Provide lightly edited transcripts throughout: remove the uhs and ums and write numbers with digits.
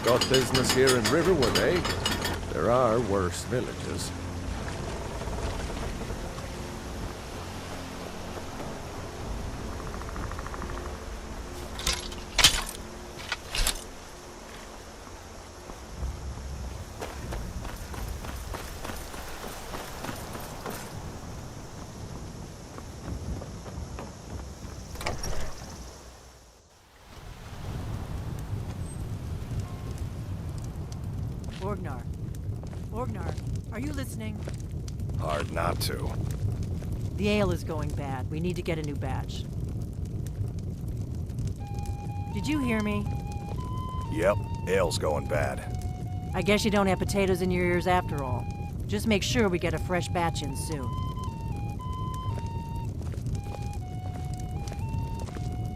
Got business here in Riverwood, eh? There are worse villages. Orgnar. Orgnar, are you listening? Hard not to. The ale is going bad. We need to get a new batch. Did you hear me? Yep, ale's going bad. I guess you don't have potatoes in your ears after all. Just make sure we get a fresh batch in soon.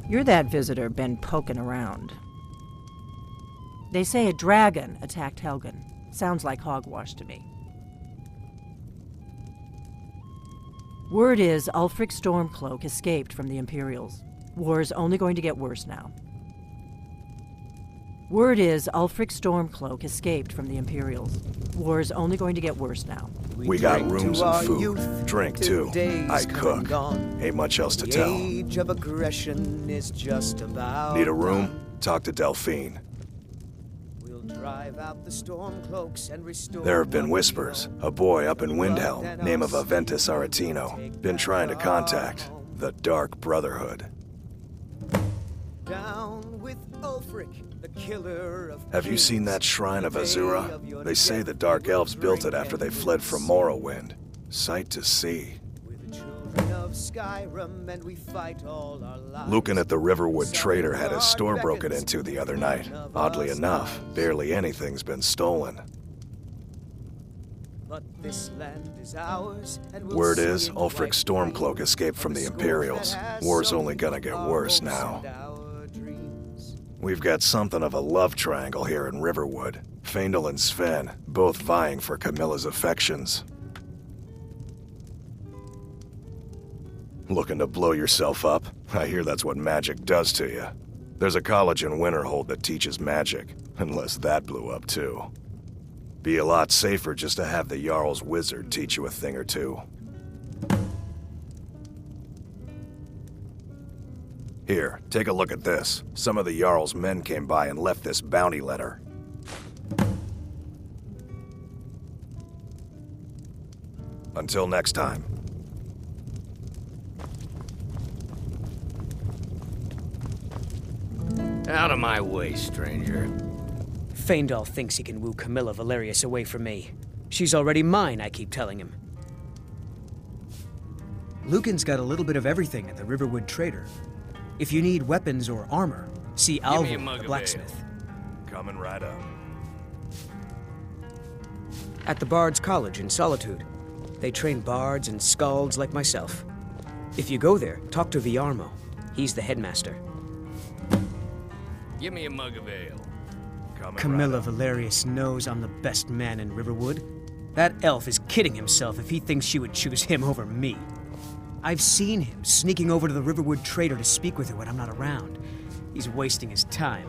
You're that visitor been poking around. They say a dragon attacked Helgen. Sounds like hogwash to me. Word is Ulfric Stormcloak escaped from the Imperials. War's only going to get worse now. Word is Ulfric Stormcloak escaped from the Imperials. War's only going to get worse now. We got rooms and food. Drink too. I cook. Ain't much else to tell. Age of aggression is just about Need a room? Talk to Delphine. Drive out the Stormcloaks and restore. There have been whispers. A boy up in Windhelm, name of Aventus Aretino, been trying to contact the Dark Brotherhood. Down with Ulfric, the killer of Have you seen that shrine of Azura? They say the Dark Elves built it after they fled from Morrowind. Sight to see. Of Skyrim, and we fight all our lives. Lucan at the Riverwood Trader had his store broken into the other night. Oddly enough, barely anything's been stolen. But this land is ours, and we'll Word is, sing Ulfric like Stormcloak escaped from the Imperials. War's only gonna get worse now. We've got something of a love triangle here in Riverwood. Faendal and Sven, both vying for Camilla's affections. Looking to blow yourself up? I hear that's what magic does to you. There's a college in Winterhold that teaches magic, unless that blew up too. Be a lot safer just to have the Jarl's wizard teach you a thing or two. Here, take a look at this. Some of the Jarl's men came by and left this bounty letter. Until next time. Out of my way, stranger. Faendal thinks he can woo Camilla Valerius away from me. She's already mine, I keep telling him. Lucan's got a little bit of everything at the Riverwood Trader. If you need weapons or armor, see Alvin, the blacksmith. Coming right up. At the Bard's College in Solitude. They train bards and skalds like myself. If you go there, talk to Viarmo. He's the headmaster. Give me a mug of ale. Camilla Valerius knows I'm the best man in Riverwood. That elf is kidding himself if he thinks she would choose him over me. I've seen him sneaking over to the Riverwood Trader to speak with her when I'm not around. He's wasting his time.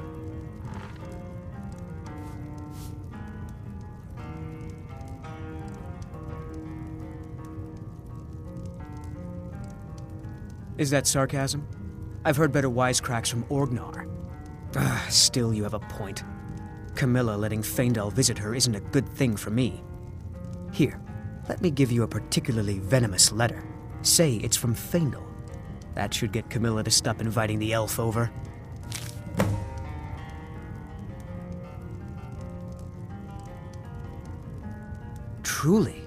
Is that sarcasm? I've heard better wisecracks from Orgnar. Still, you have a point. Camilla letting Faendal visit her isn't a good thing for me. Here, let me give you a particularly venomous letter. Say it's from Faendal. That should get Camilla to stop inviting the elf over. Truly?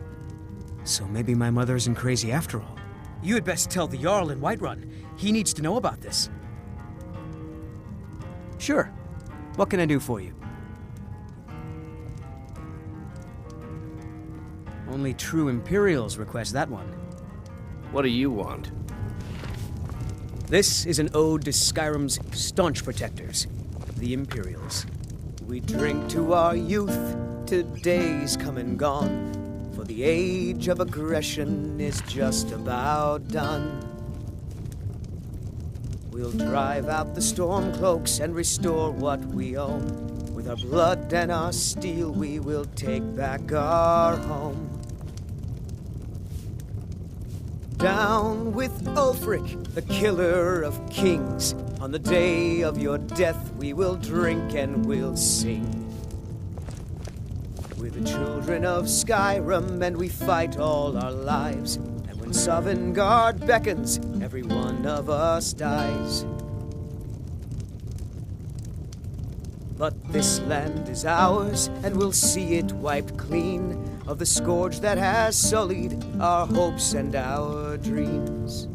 So maybe my mother isn't crazy after all. You had best tell the Jarl in Whiterun. He needs to know about this. Sure. What can I do for you? Only true Imperials request that one. What do you want? This is an ode to Skyrim's staunch protectors, the Imperials. We drink to our youth, to days come and gone, for the age of aggression is just about done. We'll drive out the Stormcloaks and restore what we own, with With our blood and our steel, we will take back our home. Down with Ulfric, the killer of kings. On the day of your death, we will drink and we'll sing. We're the children of Skyrim, and we fight all our lives. And when Farengar beckons, every one of us dies. But this land is ours, and we'll see it wiped clean of the scourge that has sullied our hopes and our dreams.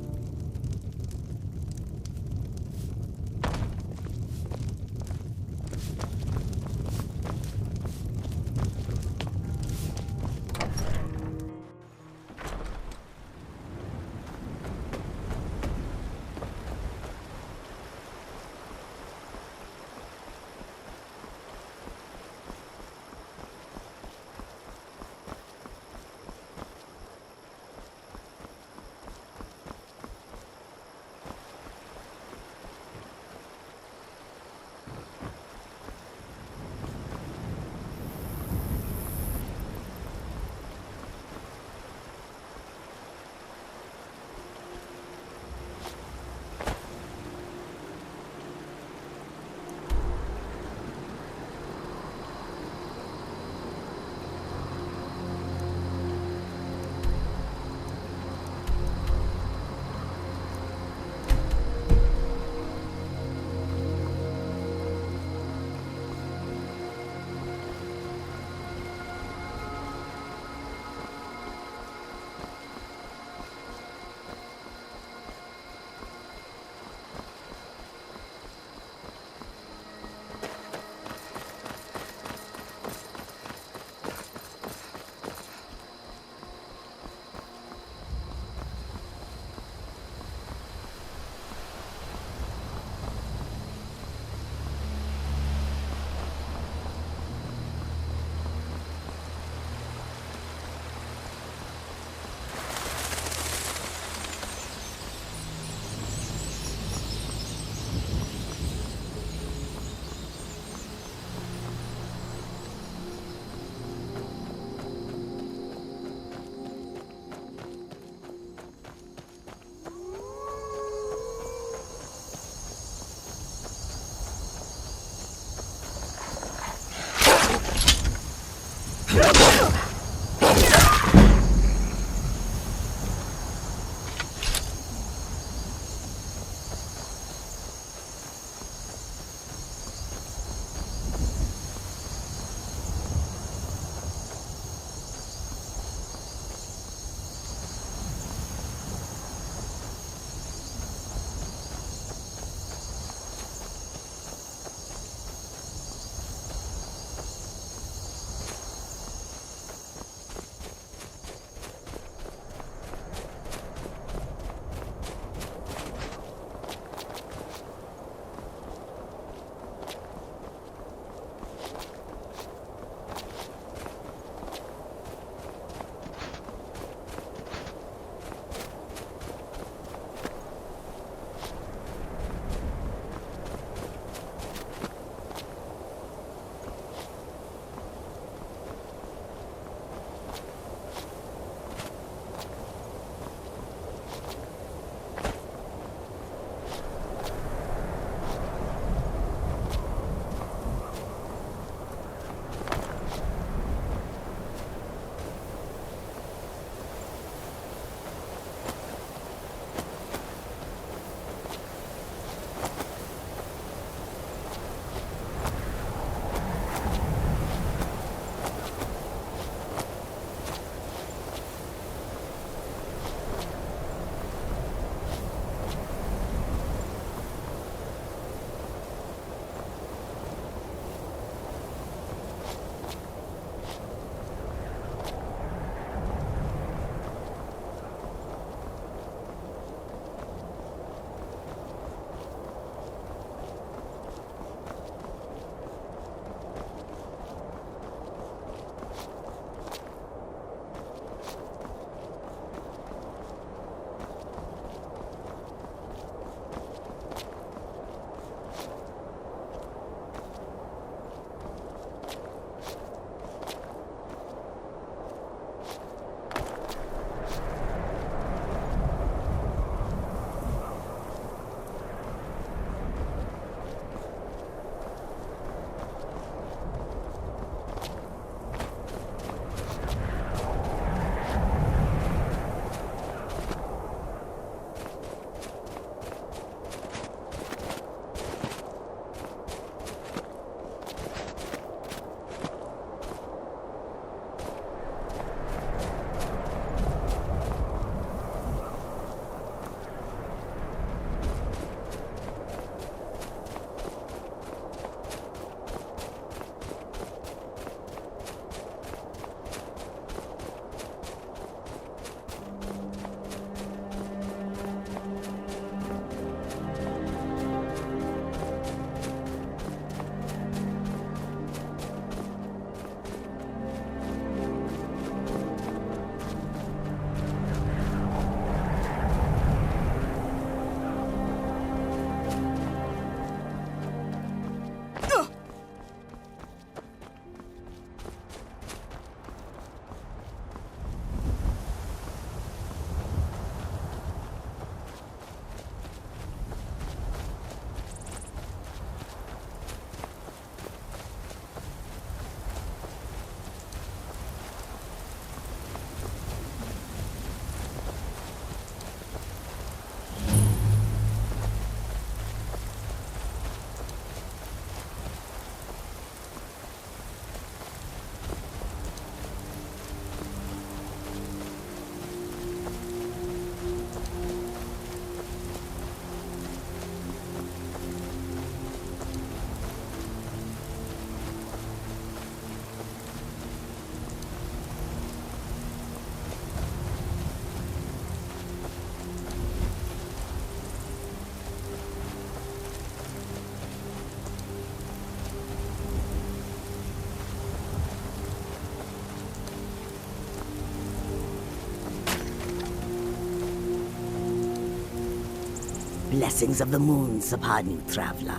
Blessings of the moons upon you, traveler.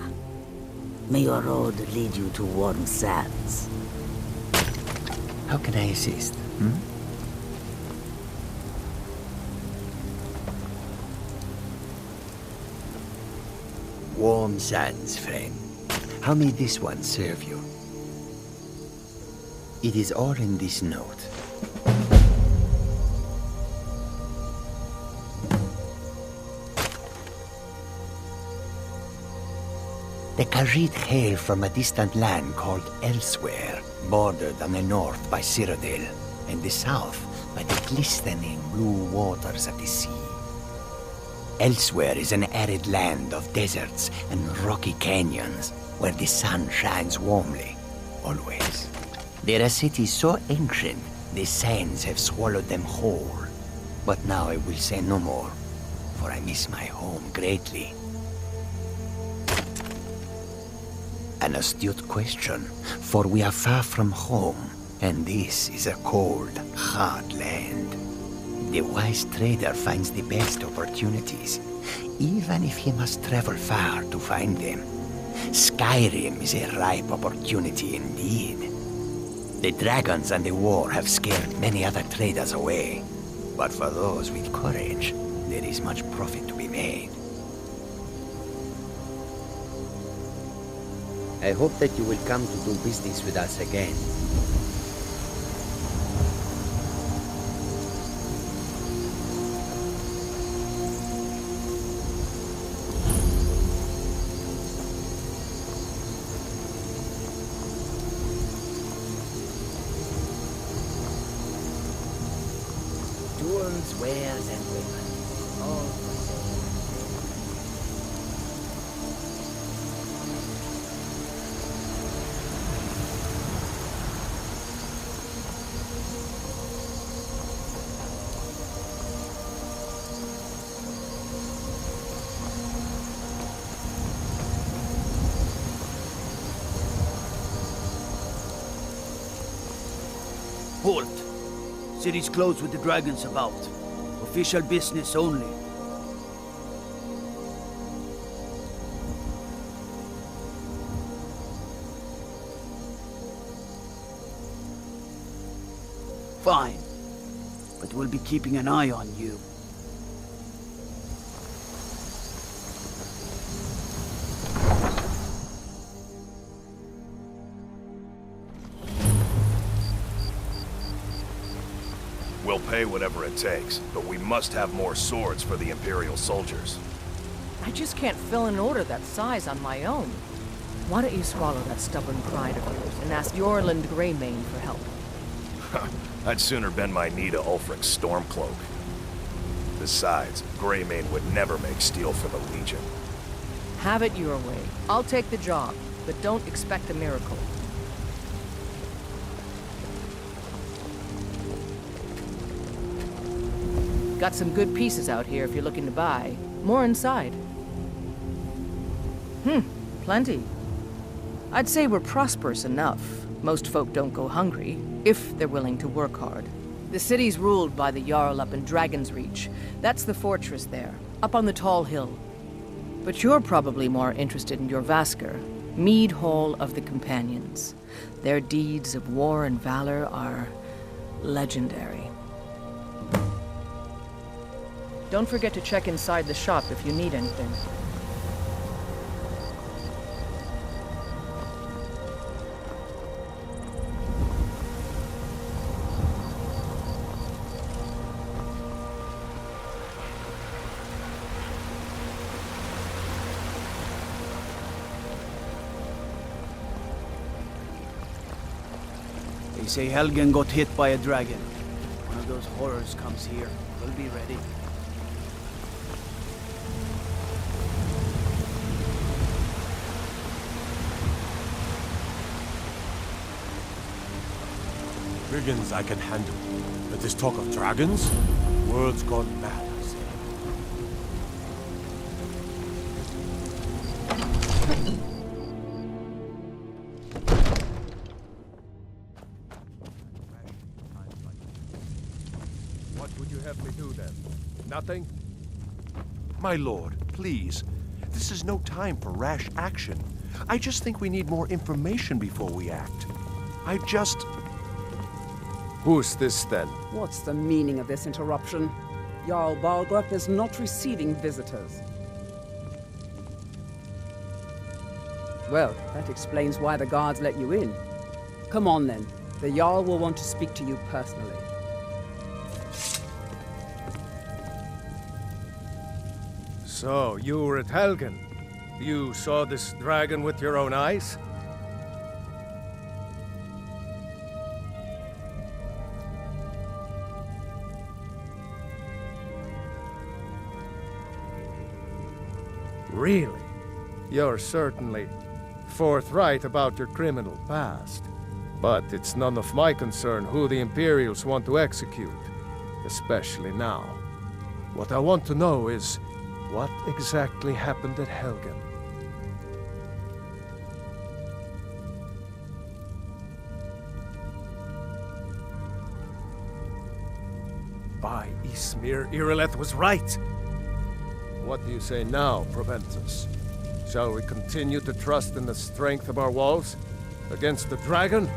May your road lead you to warm sands. How can I assist? Warm sands, friend. How may this one serve you? It is all in this note. The Khajiit hail from a distant land called Elsewhere, bordered on the north by Cyrodiil, and the south by the glistening blue waters of the sea. Elsewhere is an arid land of deserts and rocky canyons, where the sun shines warmly, always. There are cities so ancient, the sands have swallowed them whole. But now I will say no more, for I miss my home greatly. An astute question, for we are far from home, and this is a cold, hard land. The wise trader finds the best opportunities, even if he must travel far to find them. Skyrim is a ripe opportunity indeed. The dragons and the war have scared many other traders away, but for those with courage, there is much profit to be made. I hope that you will come to do business with us again. Jewels, wares, and weapons, all for sale. Halt! City's closed with the dragons about. Official business only. Fine. But we'll be keeping an eye on you. We'll pay whatever it takes, but we must have more swords for the Imperial soldiers. I just can't fill an order that size on my own. Why don't you swallow that stubborn pride of yours and ask Yorland Greymane for help? I'd sooner bend my knee to Ulfric's Stormcloak. Besides, Greymane would never make steel for the Legion. Have it your way. I'll take the job, but don't expect a miracle. Got some good pieces out here if you're looking to buy. More inside. Plenty. I'd say we're prosperous enough. Most folk don't go hungry, if they're willing to work hard. The city's ruled by the Jarl up in Dragonsreach. That's the fortress there, up on the tall hill. But you're probably more interested in Jorvaskr, Mead Hall of the Companions. Their deeds of war and valor are legendary. Don't forget to check inside the shop if you need anything. They say Helgen got hit by a dragon. One of those horrors comes here. We'll be ready. Brigands I can handle, but this talk of dragons? World's gone mad, I say. What would you have me do then? Nothing? My lord, please. This is no time for rash action. I just think we need more information before we act. Who's this, then? What's the meaning of this interruption? Jarl Balgruuf is not receiving visitors. Well, that explains why the guards let you in. Come on, then. The Jarl will want to speak to you personally. So, you were at Helgen. You saw this dragon with your own eyes? Really? You're certainly forthright about your criminal past. But it's none of my concern who the Imperials want to execute, especially now. What I want to know is, what exactly happened at Helgen? By Ysmir, Irileth was right! What do you say now, Proventus? Shall we continue to trust in the strength of our walls? Against the dragon?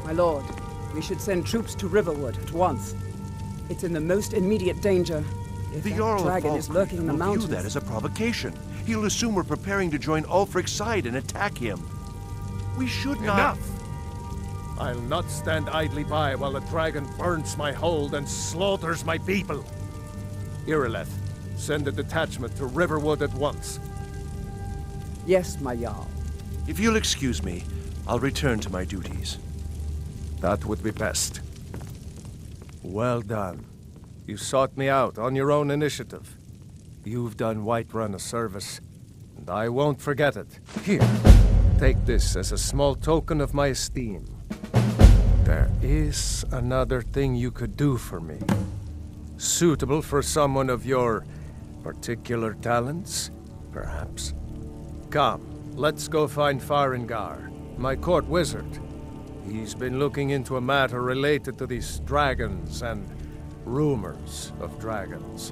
My lord, we should send troops to Riverwood at once. It's in the most immediate danger. If The that Jarl dragon of is lurking in the will mountains... view that as a provocation. He'll assume we're preparing to join Ulfric's side and attack him. We should not... Enough! I'll not stand idly by while the dragon burns my hold and slaughters my people. Irileth, send a detachment to Riverwood at once. Yes, my Jarl. If you'll excuse me, I'll return to my duties. That would be best. Well done. You sought me out on your own initiative. You've done Whiterun a service, and I won't forget it. Here, take this as a small token of my esteem. There is another thing you could do for me. Suitable for someone of your particular talents, perhaps. Come, let's go find Farengar, my court wizard. He's been looking into a matter related to these dragons and rumors of dragons.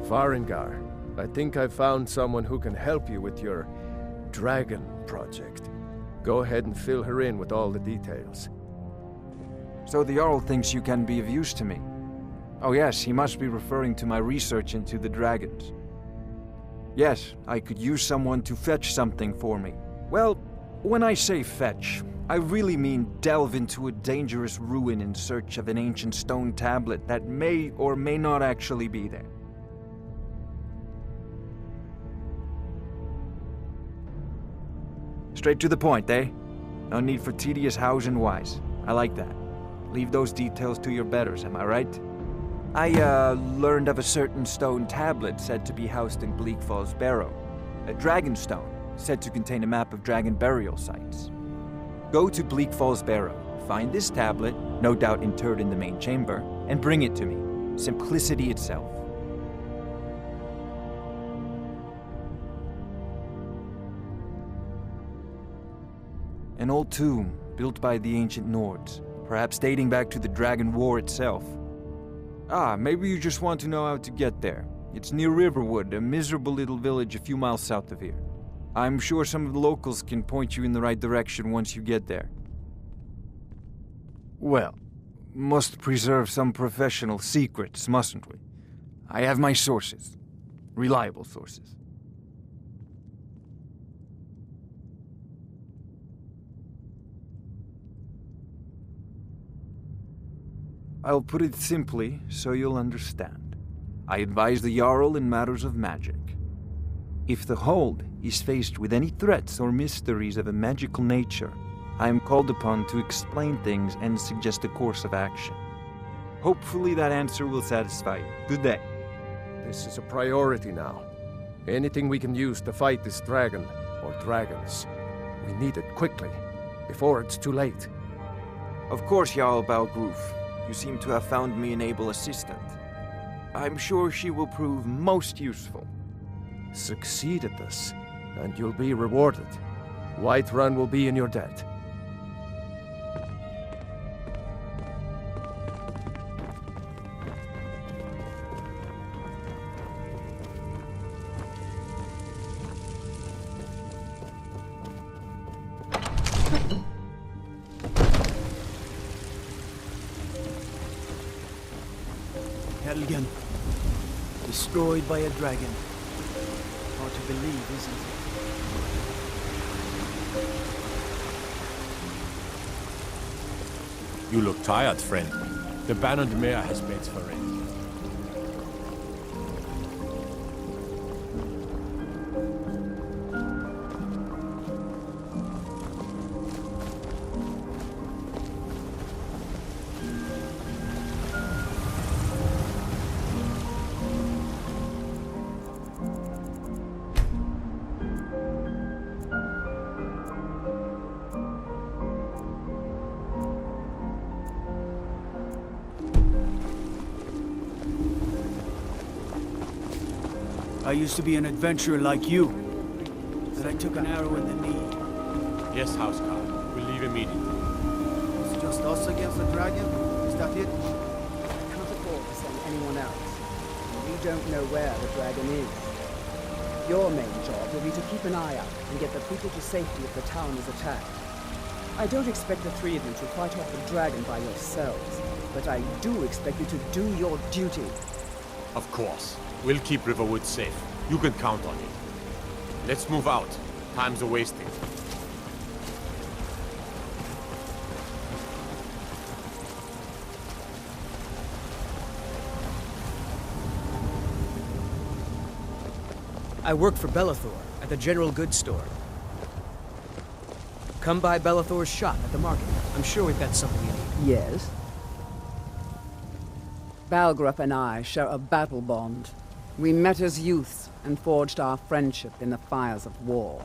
Farengar, I think I've found someone who can help you with your dragon project. Go ahead and fill her in with all the details. So the Jarl thinks you can be of use to me. Oh yes, he must be referring to my research into the dragons. Yes, I could use someone to fetch something for me. Well, when I say fetch, I really mean delve into a dangerous ruin in search of an ancient stone tablet that may or may not actually be there. Straight to the point, eh? No need for tedious hows and whys. I like that. Leave those details to your betters, am I right? I, learned of a certain stone tablet said to be housed in Bleak Falls Barrow. A Dragonstone, said to contain a map of dragon burial sites. Go to Bleak Falls Barrow, find this tablet, no doubt interred in the main chamber, and bring it to me. Simplicity itself. An old tomb, built by the ancient Nords, perhaps dating back to the Dragon War itself. Ah, maybe you just want to know how to get there. It's near Riverwood, a miserable little village a few miles south of here. I'm sure some of the locals can point you in the right direction once you get there. Well, must preserve some professional secrets, mustn't we? I have my sources. Reliable sources. I'll put it simply so you'll understand. I advise the Jarl in matters of magic. If the Hold is faced with any threats or mysteries of a magical nature, I am called upon to explain things and suggest a course of action. Hopefully that answer will satisfy you. Good day. This is a priority now. Anything we can use to fight this dragon, or dragons, We need it quickly, before it's too late. Of course, Jarl Balgruuf. You seem to have found me an able assistant. I'm sure she will prove most useful. Succeed at this, and you'll be rewarded. Whiterun will be in your debt. Helgen. Destroyed by a dragon. Hard to believe, isn't it? You look tired, friend. The banned Mare has beds for rent. I used to be an adventurer like you, but I took an arrow in the knee. Yes, Housecarl. We'll leave immediately. It's just us against the dragon? Is that it? I can't afford to send anyone else. You don't know where the dragon is. Your main job will be to keep an eye out and get the people to safety if the town is attacked. I don't expect the three of you to fight off the dragon by yourselves, but I do expect you to do your duty. Of course. We'll keep Riverwood safe. You can count on it. Let's move out. Time's a-wasting. I work for Belethor at the General Goods Store. Come by Belethor's shop at the market. I'm sure we've got something you need. Yes? Balgruuf and I share a battle bond. We met as youths and forged our friendship in the fires of war.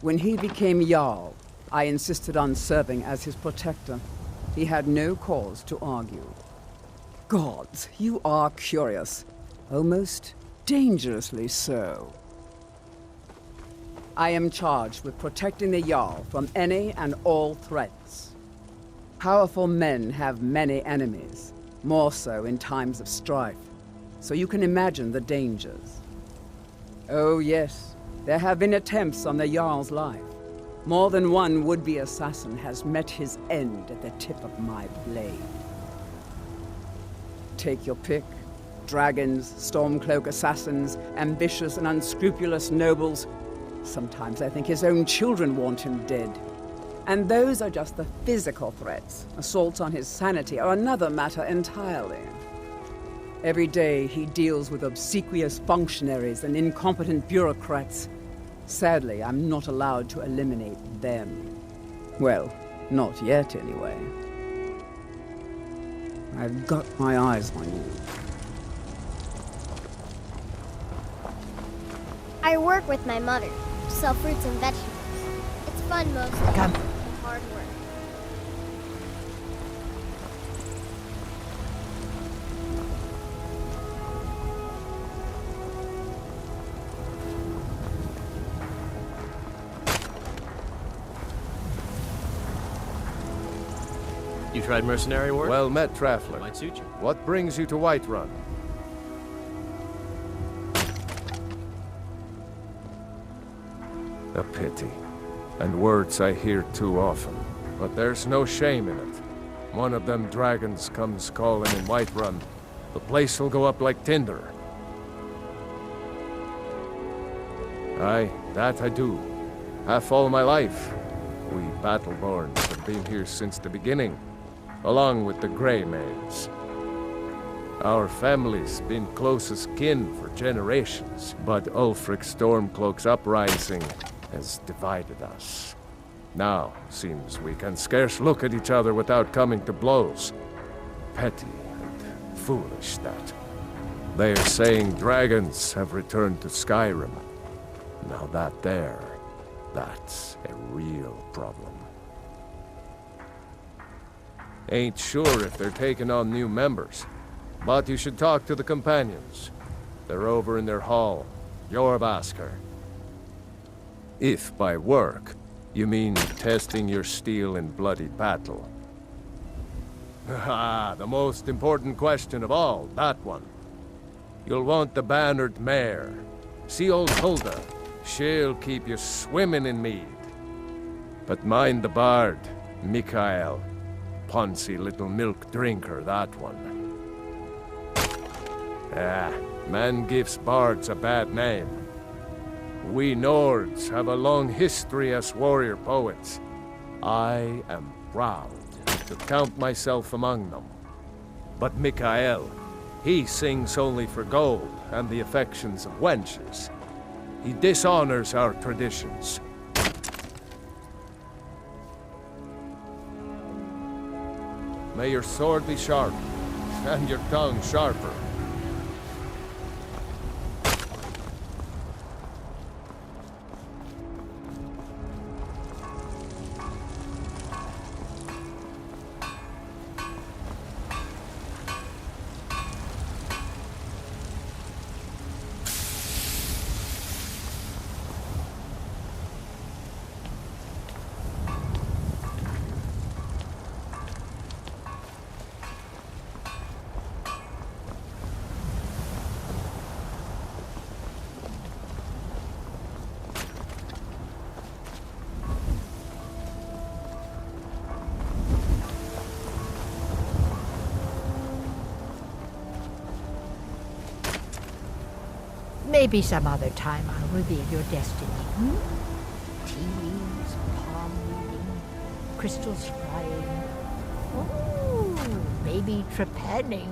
When he became Jarl, I insisted on serving as his protector. He had no cause to argue. Gods, you are curious. Almost dangerously so. I am charged with protecting the Jarl from any and all threats. Powerful men have many enemies, more so in times of strife. So you can imagine the dangers. Oh yes, there have been attempts on the Jarl's life. More than one would-be assassin has met his end at the tip of my blade. Take your pick. Dragons, Stormcloak assassins, ambitious and unscrupulous nobles. Sometimes I think his own children want him dead. And those are just the physical threats. Assaults on his sanity are another matter entirely. Every day he deals with obsequious functionaries and incompetent bureaucrats. Sadly, I'm not allowed to eliminate them. Well, not yet anyway. I've got my eyes on you. I work with my mother, sell fruits and vegetables. It's fun mostly, and hard work. You tried mercenary work? Well met, traveler. Might suit you. What brings you to Whiterun? A pity. And words I hear too often. But there's no shame in it. One of them dragons comes calling in Whiterun. The place will go up like tinder. Aye, that I do. Half all my life. We Battleborns have been here since the beginning, along with the Grey Maids. Our family's been close as kin for generations, but Ulfric's Stormcloak's uprising has divided us. Now, seems we can scarce look at each other without coming to blows. Petty and foolish, that. They are saying dragons have returned to Skyrim. Now that there That's a real problem. Ain't sure if they're taking on new members, but you should talk to the companions. They're over in their hall. Jorvaskr. If by work, you mean testing your steel in bloody battle. Ah, the most important question of all, that one. You'll want the bannered mare. See old Hulda. She'll keep you swimming in mead. But mind the bard, Mikael. Poncy little milk drinker, that one. Ah, man gives bards a bad name. We Nords have a long history as warrior poets. I am proud to count myself among them. But Mikael, he sings only for gold and the affections of wenches. He dishonors our traditions. May your sword be sharp, and your tongue sharper. Maybe some other time I'll reveal your destiny. Tea leaves, palm reading, crystals flying. Oh, baby trepanning.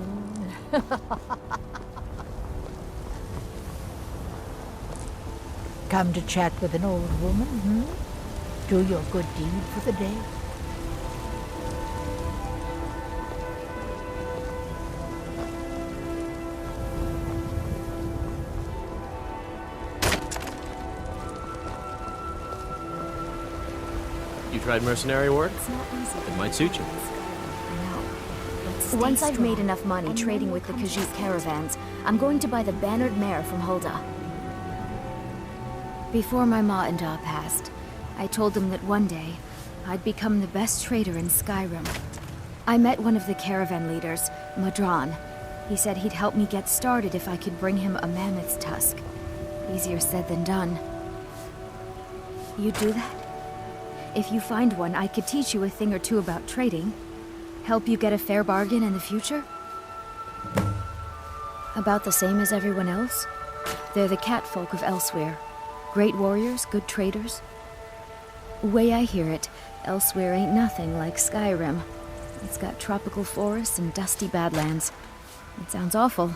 Come to chat with an old woman, Do your good deed for the day. Tried mercenary work? It might suit you. Once I've made enough money trading with the Khajiit caravans, I'm going to buy the bannered mare from Hulda. Before my ma and Da passed, I told them that one day, I'd become the best trader in Skyrim. I met one of the caravan leaders, Madran. He said he'd help me get started if I could bring him a mammoth's tusk. Easier said than done. You'd do that? If you find one, I could teach you a thing or two about trading. Help you get a fair bargain in the future. About the same as everyone else. They're the catfolk of Elsewhere. Great warriors, good traders. Way I hear it, Elsewhere ain't nothing like Skyrim. It's got tropical forests and dusty badlands. It sounds awful.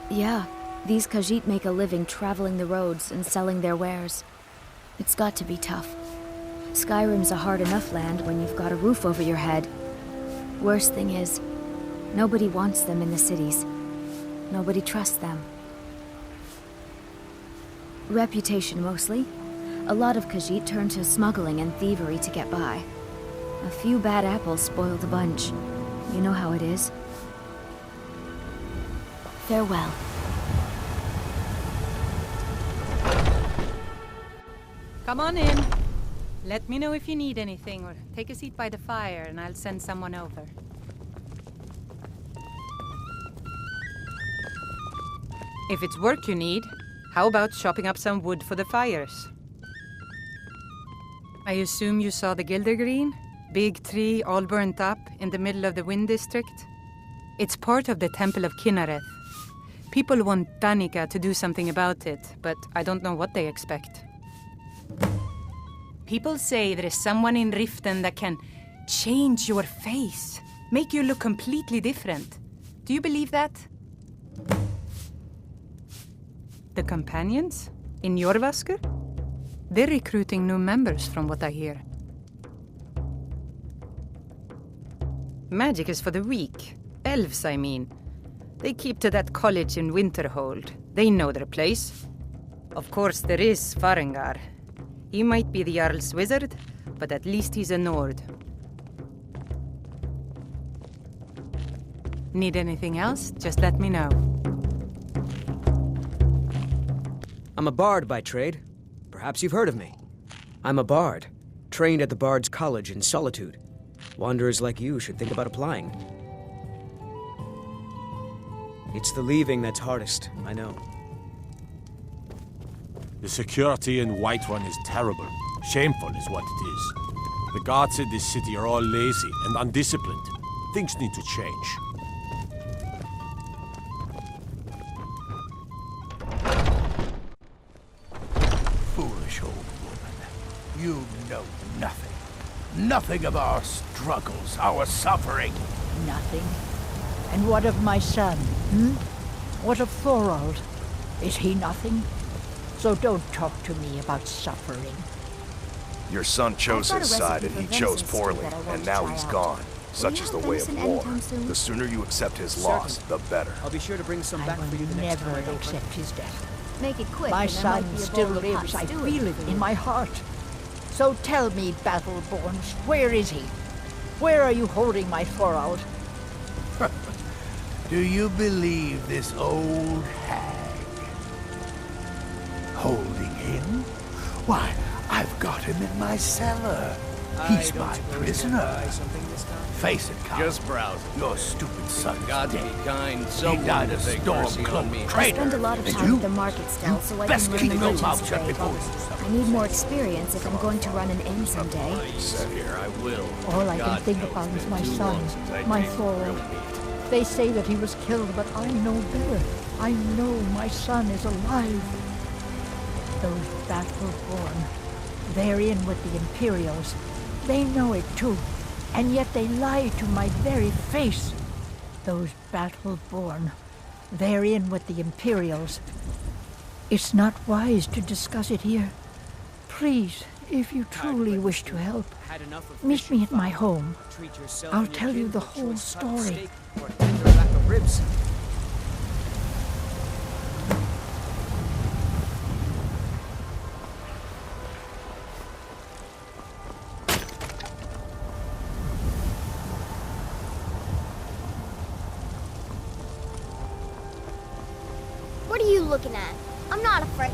Yeah, these Khajiit make a living traveling the roads and selling their wares. It's got to be tough. Skyrim's a hard enough land when you've got a roof over your head. Worst thing is, nobody wants them in the cities. Nobody trusts them. Reputation mostly. A lot of Khajiit turn to smuggling and thievery to get by. A few bad apples spoil the bunch. You know how it is. Farewell. Come on in. Let me know if you need anything, or take a seat by the fire and I'll send someone over. If it's work you need, how about chopping up some wood for the fires? I assume you saw the Gildergreen? Big tree all burnt up in the middle of the Wind District? It's part of the Temple of Kinnareth. People want Danica to do something about it, but I don't know what they expect. People say there is someone in Riften that can change your face, make you look completely different. Do you believe that? The companions? In Jorvaskr? They're recruiting new members from what I hear. Magic is for the weak. Elves, I mean. They keep to that college in Winterhold. They know their place. Of course, there is Farengar. He might be the Jarl's wizard, but at least he's a Nord. Need anything else? Just let me know. I'm a bard by trade. Perhaps you've heard of me. I'm a bard, trained at the Bard's College in Solitude. Wanderers like you should think about applying. It's the leaving that's hardest, I know. The security in Whiterun is terrible. Shameful is what it is. The guards in this city are all lazy and undisciplined. Things need to change. Foolish old woman. You know nothing. Nothing of our struggles, our suffering. Nothing. And what of my son, What of Thorald? Is he nothing? So don't talk to me about suffering. Your son chose his side and he chose poorly, and now he's gone. Such is the way of war. The sooner you accept his loss, the better. I'll be sure to bring some back for you the next time. Never accept his death. Make it quick. My son still lives. I feel it in my heart. So tell me, Battleborns, where is he? Where are you holding my Thorald? Do you believe this old hag? Holding him? Why, I've got him in my cellar. He's my prisoner. Face it, Carl. Just browsing. Your stupid son's God dead. be kind. He Someone died to a take mercy on me. I spend a lot of time at the market stall, so I best can keep learn the your merchant's mouth shut trade. before you I need more experience if I'm going to run an inn someday. Here, I will. All I can God think knows about is it's my too son, long since I my tasted Thorald. real meat. They say that he was killed, but I know better. I know my son is alive. Those Battleborn, they're in with the Imperials. They know it too, and yet they lie to my very face. Those Battleborn, they're in with the Imperials. It's not wise to discuss it here. Please, if you truly wish to help, meet me at my home. I'll tell you the whole story. What are you looking at? I'm not afraid.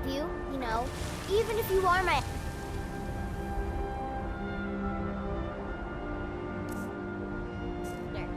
You know, even if you are my... There.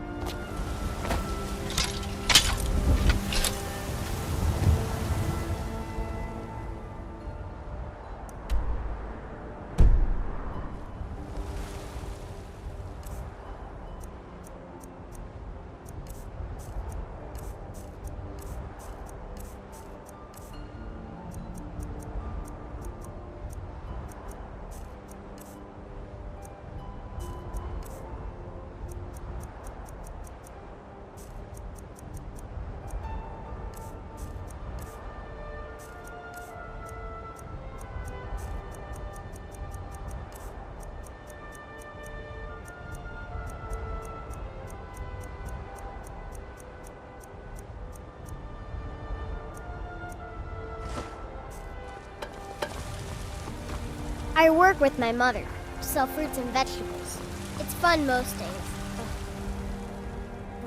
I work with my mother, sell fruits and vegetables. It's fun most days.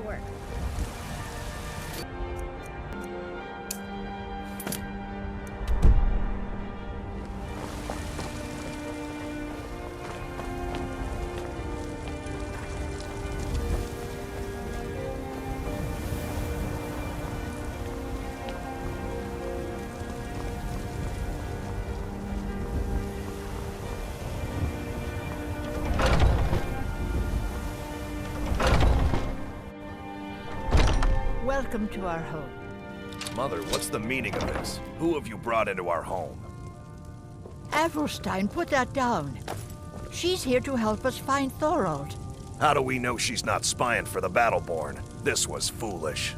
To work. Welcome to our home. Mother, what's the meaning of this? Who have you brought into our home? Avulstein, put that down. She's here to help us find Thorald. How do we know she's not spying for the Battleborn? This was foolish.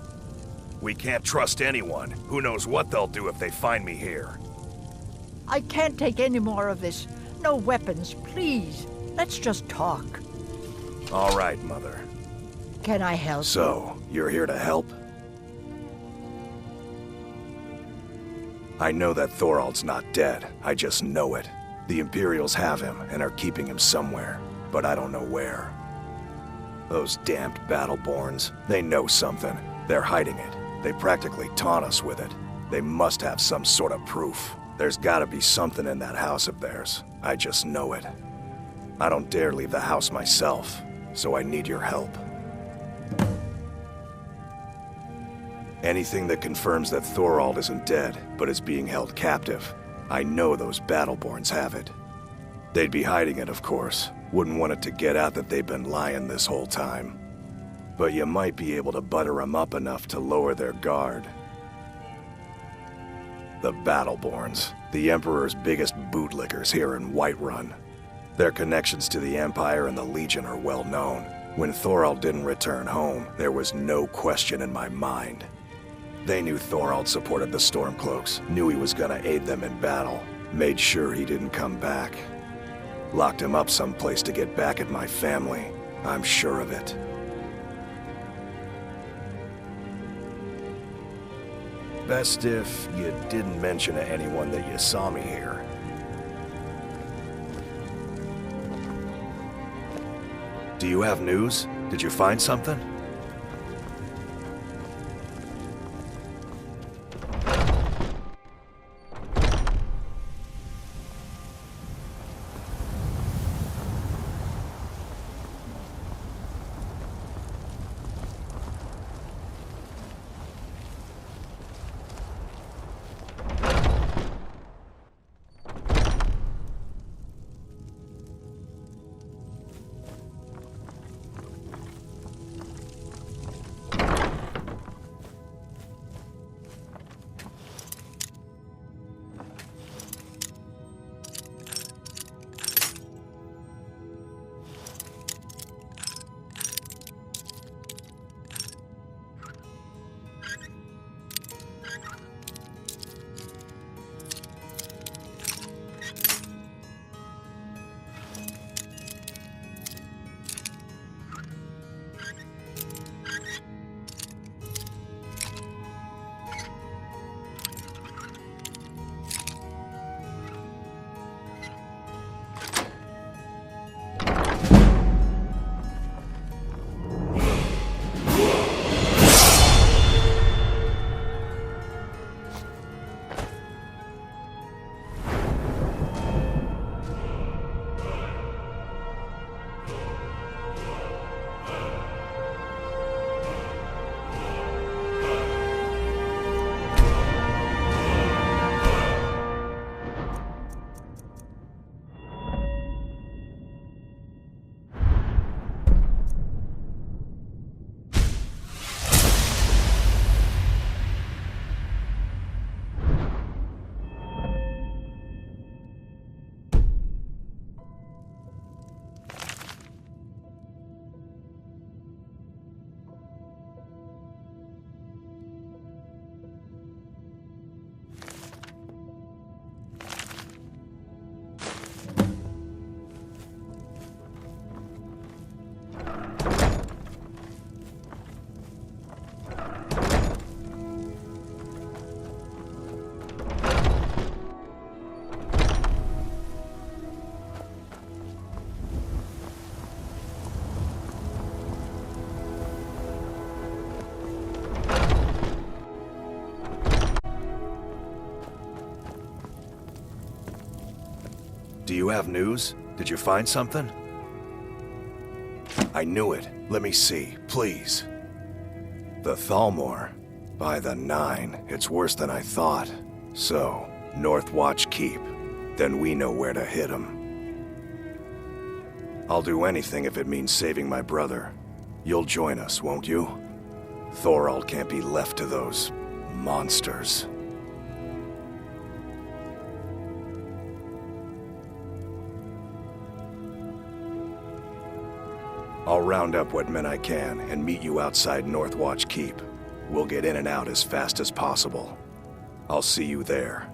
We can't trust anyone. Who knows what they'll do if they find me here. I can't take any more of this. want no weapons, please. Let's just talk. All right, Mother. Can I help? So, you're here to help? I know that Thorald's not dead. I just know it. The Imperials have him and are keeping him somewhere, but I don't know where. Those damned Battleborns, they know something. They're hiding it. They practically taunt us with it. They must have some sort of proof. There's gotta be something in that house of theirs. I just know it. I don't dare leave the house myself, so I need your help. Anything that confirms that Thorald isn't dead, but is being held captive. I know those Battleborns have it. They'd be hiding it, of course. Wouldn't want it to get out that they've been lying this whole time. But you might be able to butter them up enough to lower their guard. The Battleborns, the Emperor's biggest bootlickers here in Whiterun. Their connections to the Empire and the Legion are well known. When Thorald didn't return home, there was no question in my mind. They knew Thorald supported the Stormcloaks, knew he was gonna aid them in battle, made sure he didn't come back. Locked him up someplace to get back at my family. I'm sure of it. Best if you didn't mention to anyone that you saw me here. Do you have news? Did you find something? Do you have news? Did you find something? I knew it. Let me see, please. The Thalmor. By the 9, it's worse than I thought. So, Northwatch Keep. Then we know where to hit him. I'll do anything if it means saving my brother. You'll join us, won't you? Thorald can't be left to those monsters. I'll round up what men I can and meet you outside Northwatch Keep. We'll get in and out as fast as possible. I'll see you there.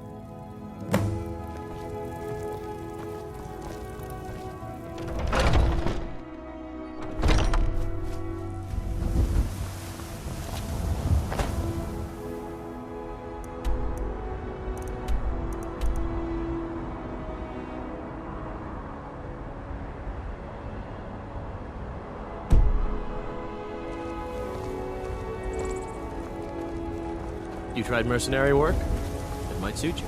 You tried mercenary work? It might suit you.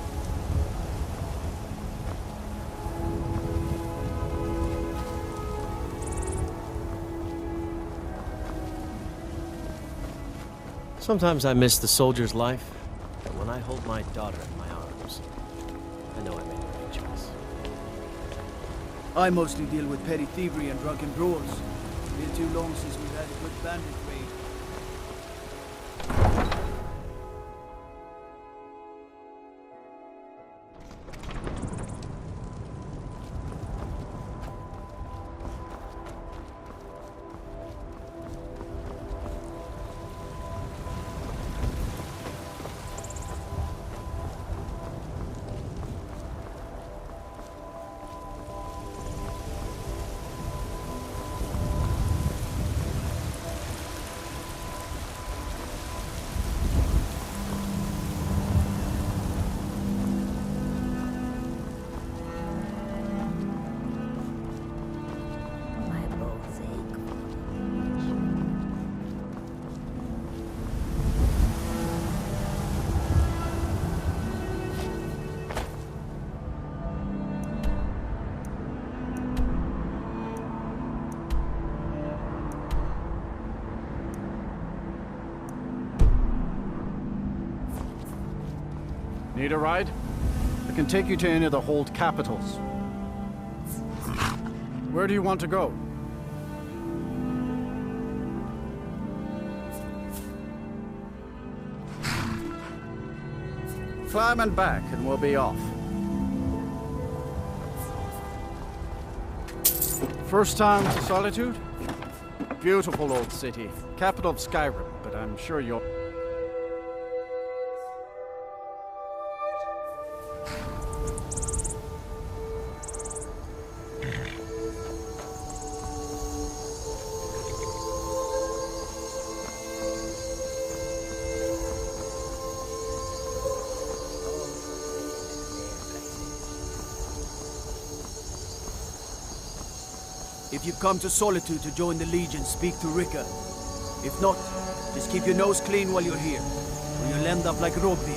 Sometimes I miss the soldier's life, but when I hold my daughter in my arms, I know I made the right choice. I mostly deal with petty thievery and drunken brawls. It's been too long since we've had a good bandit raid. Need a ride? I can take you to any of the hold capitals. Where do you want to go? Climb and back, and we'll be off. First time to Solitude? Beautiful old city. Capital of Skyrim, but I'm sure you'll... If you've come to Solitude to join the Legion, speak to Ri'saad. If not, just keep your nose clean while you're here, or you'll end up like Robby.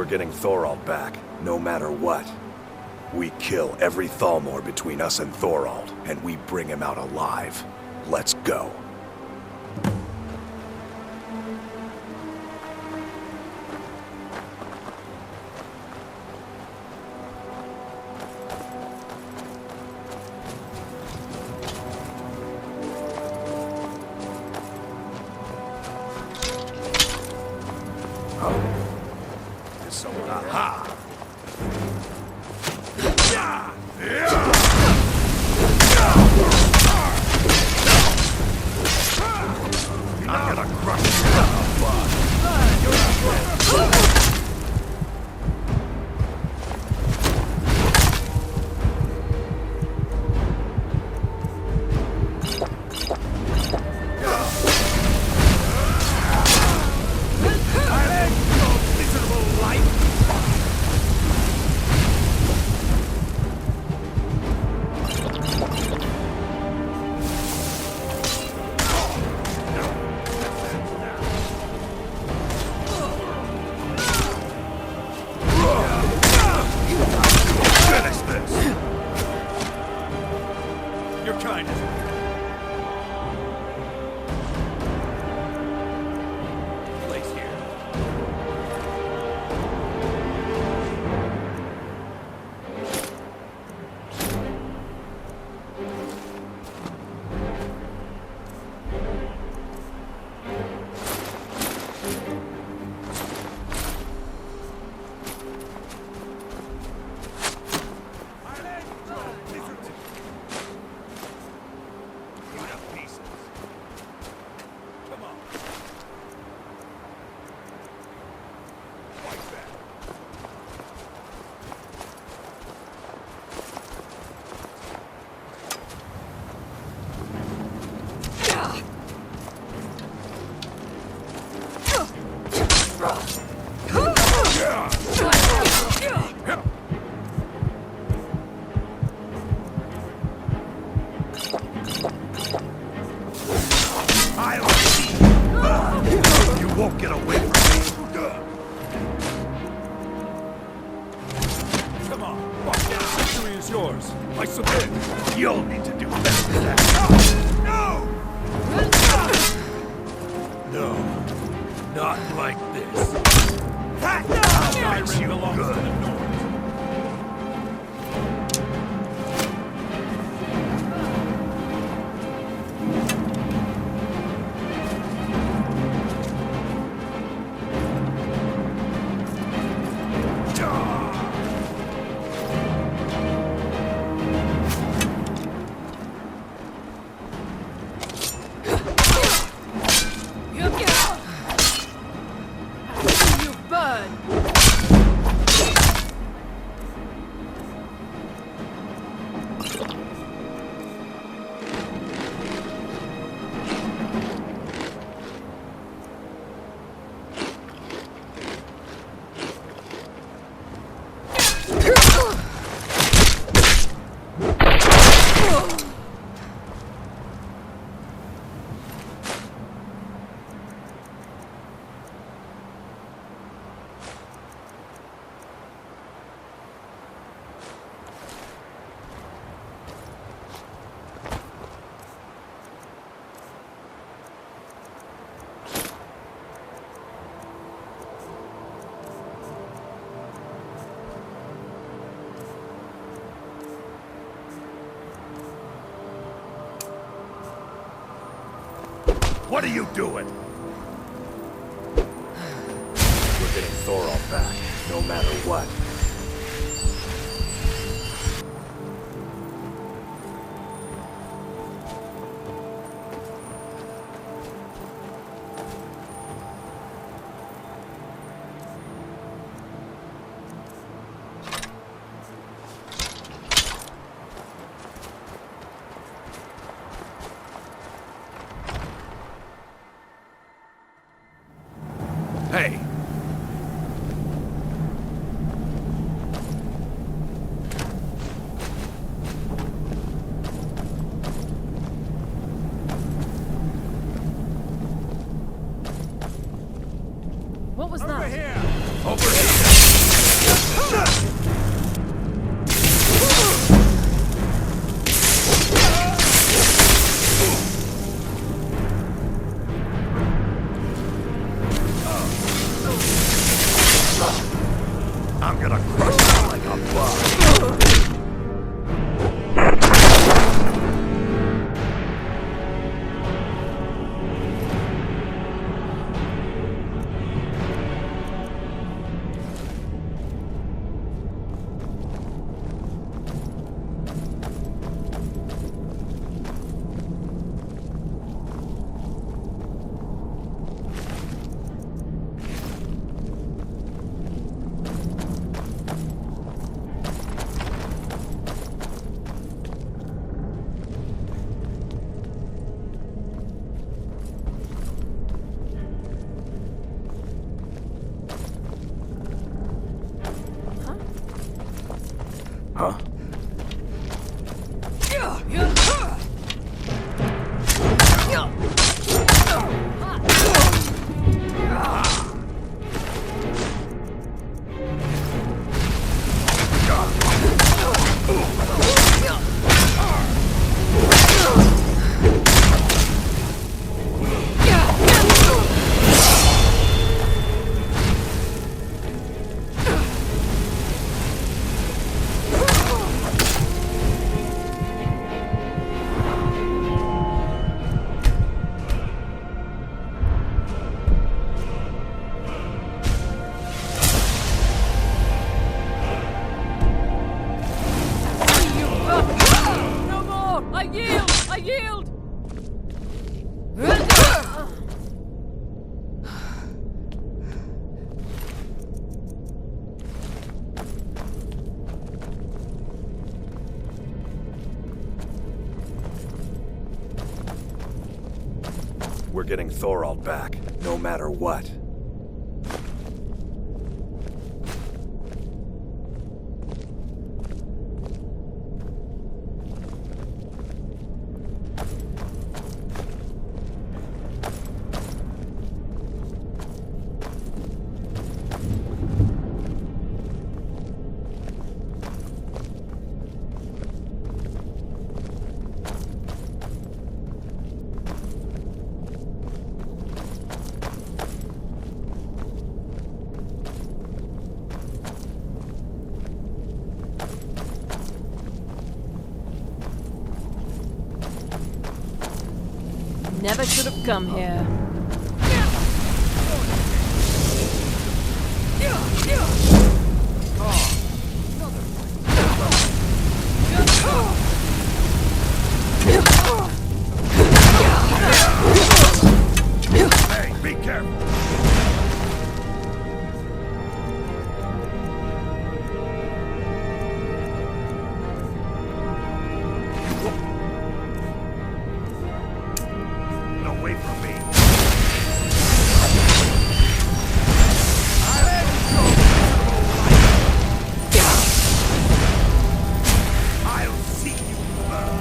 we're getting Thorald back, no matter what. We kill every Thalmor between us and Thorald, and we bring him out alive. Let's go. What are you doing? We're getting Thorald back, no matter what. Hey! What was that? Over here! We're getting Thorald back, no matter what. Never should have come here. Hey, be careful! Away from me! I'll see you burn!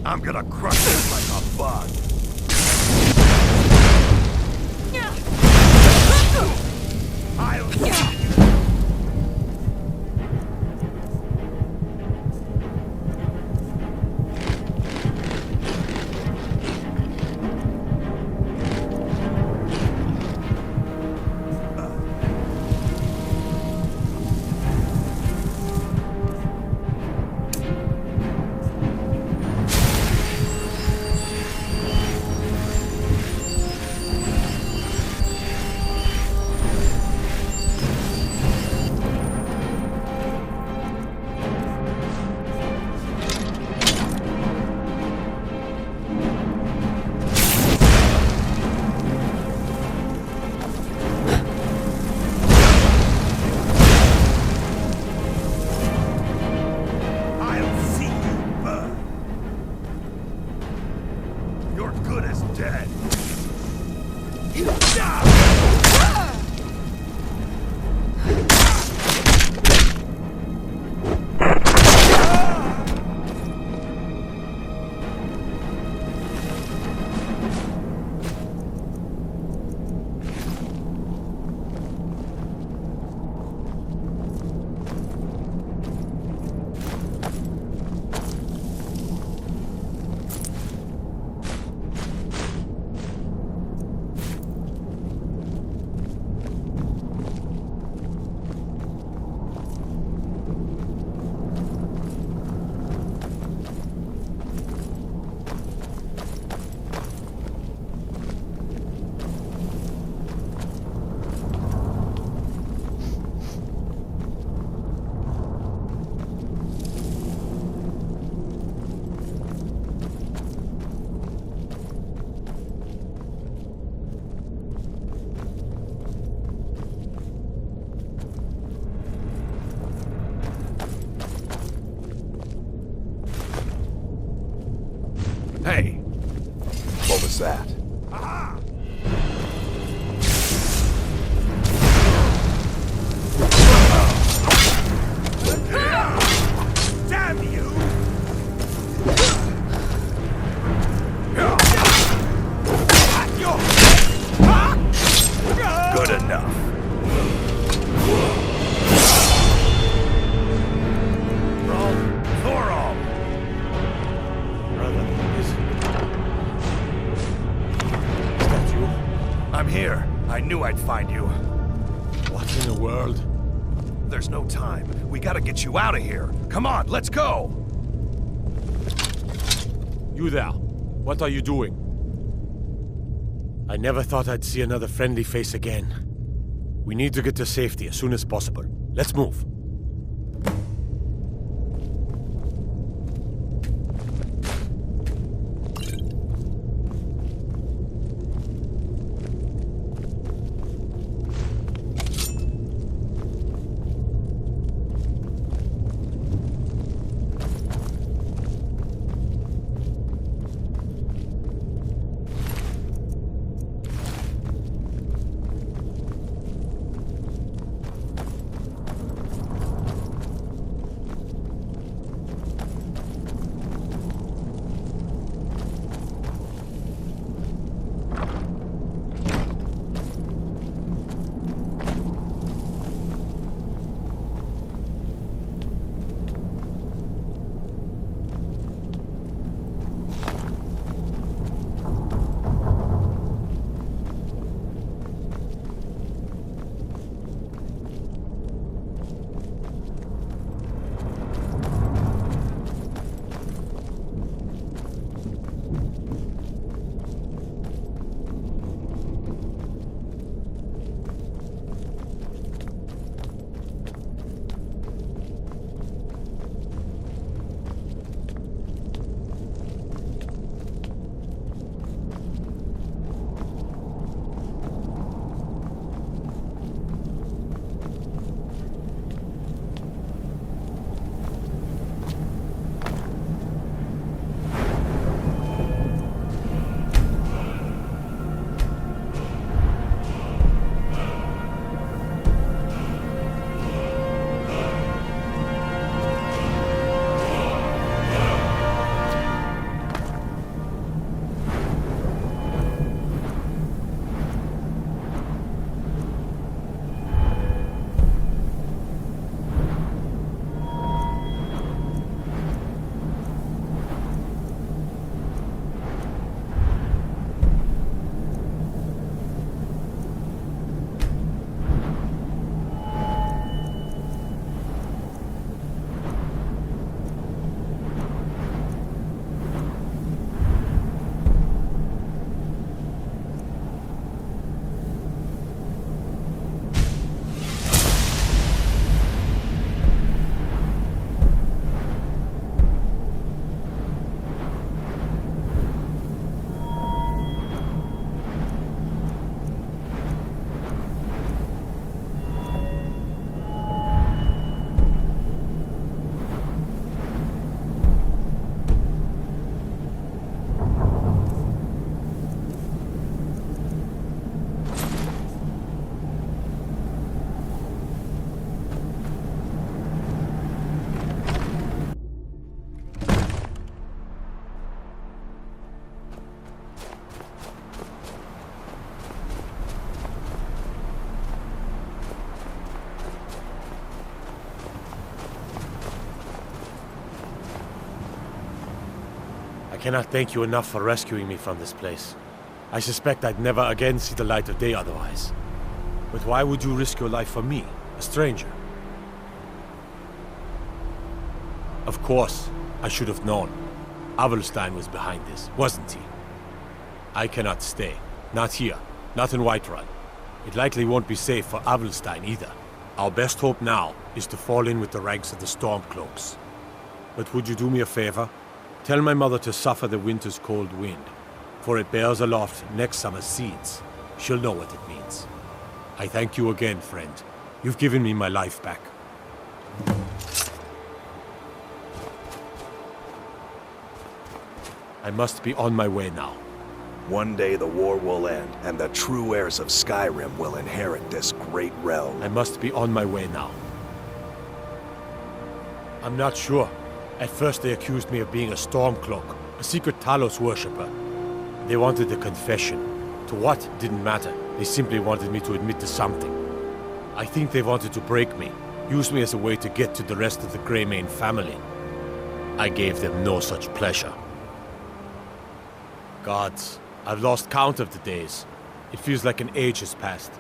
I'm gonna crush it like a bug. I'll see you. good as dead. Hey, what was that? Damn you! Good enough. Thorald! Brother, is that you? I'm here. I knew I'd find you. What in the world? There's no time. We gotta get you out of here. Come on, let's go! You there. What are you doing? I never thought I'd see another friendly face again. We need to get to safety as soon as possible. Let's move. cannot thank you enough for rescuing me from this place. I suspect I'd never again see the light of day otherwise. But why would you risk your life for me, a stranger? Of course, I should have known. Avulstein was behind this, wasn't he? I cannot stay. Not here. Not in Whiterun. It likely won't be safe for Avulstein either. Our best hope now is to fall in with the ranks of the Stormcloaks. But would you do me a favor? Tell my mother to suffer the winter's cold wind, for it bears aloft next summer's seeds. She'll know what it means. I thank you again, friend. You've given me my life back. I must be on my way now. One day the war will end, and the true heirs of Skyrim will inherit this great realm. I must be on my way now. I'm not sure. At first they accused me of being a Stormcloak, a secret Talos worshipper. They wanted a confession. To what didn't matter. They simply wanted me to admit to something. I think they wanted to break me, use me as a way to get to the rest of the Greymane family. I gave them no such pleasure. Gods, I've lost count of the days. It feels like an age has passed.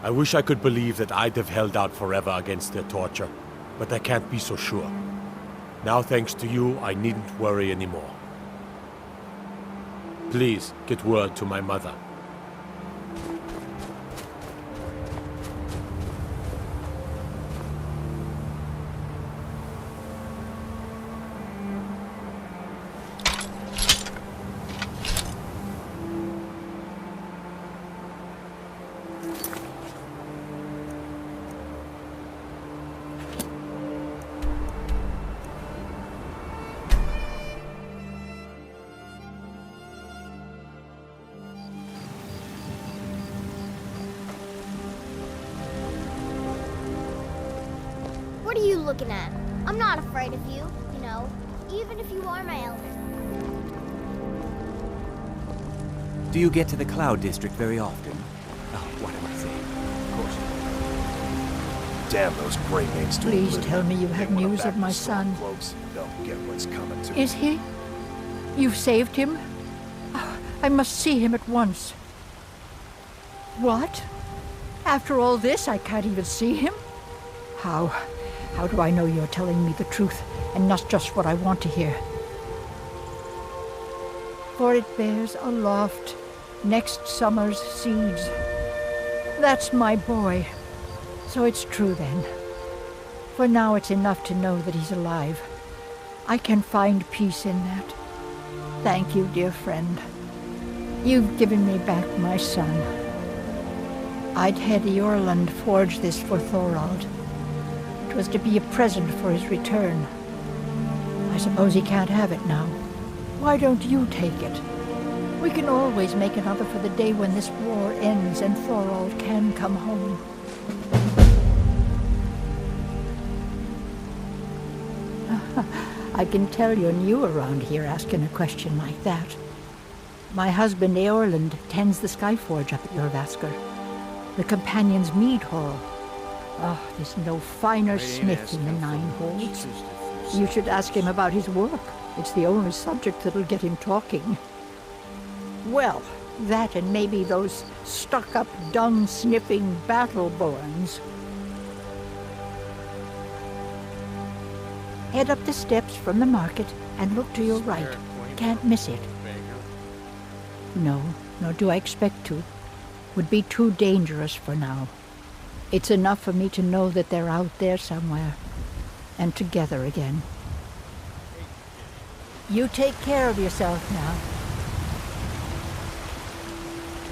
I wish I could believe that I'd have held out forever against their torture, but I can't be so sure. Now, thanks to you, I needn't worry anymore. Please, get word to my mother. What are you looking at? I'm not afraid of you, you know, even if you are my elder. Do you get to the Cloud District very often? Oh, what am I saying? Of course. Damn those Greymanes to Please tell me you have news of my son. Don't get what's coming to Is he? You've saved him? Oh, I must see him at once. What? After all this, I can't even see him? How do I know you're telling me the truth and not just what I want to hear? For it bears aloft next summer's seeds. That's my boy. So it's true then. For now it's enough to know that he's alive. I can find peace in that. Thank you, dear friend. You've given me back my son. I'd had Eorlund forge this for Thorald. It was to be a present for his return. I suppose he can't have it now. Why don't you take it? We can always make another for the day when this war ends and Thorald can come home. I can tell you're new around here asking a question like that. My husband Eorlund tends the Skyforge up at Jorvaskr, the Companion's Mead Hall. Oh, there's no finer smith in the Nine Holds. You should ask him about his work. It's the only subject that'll get him talking. Well, that and maybe those stuck-up, dung-sniffing Battleborns. Head up the steps from the market and look to your right. Can't miss it. No, nor do I expect to. Would be too dangerous for now. It's enough for me to know that they're out there somewhere, and together again. You take care of yourself now.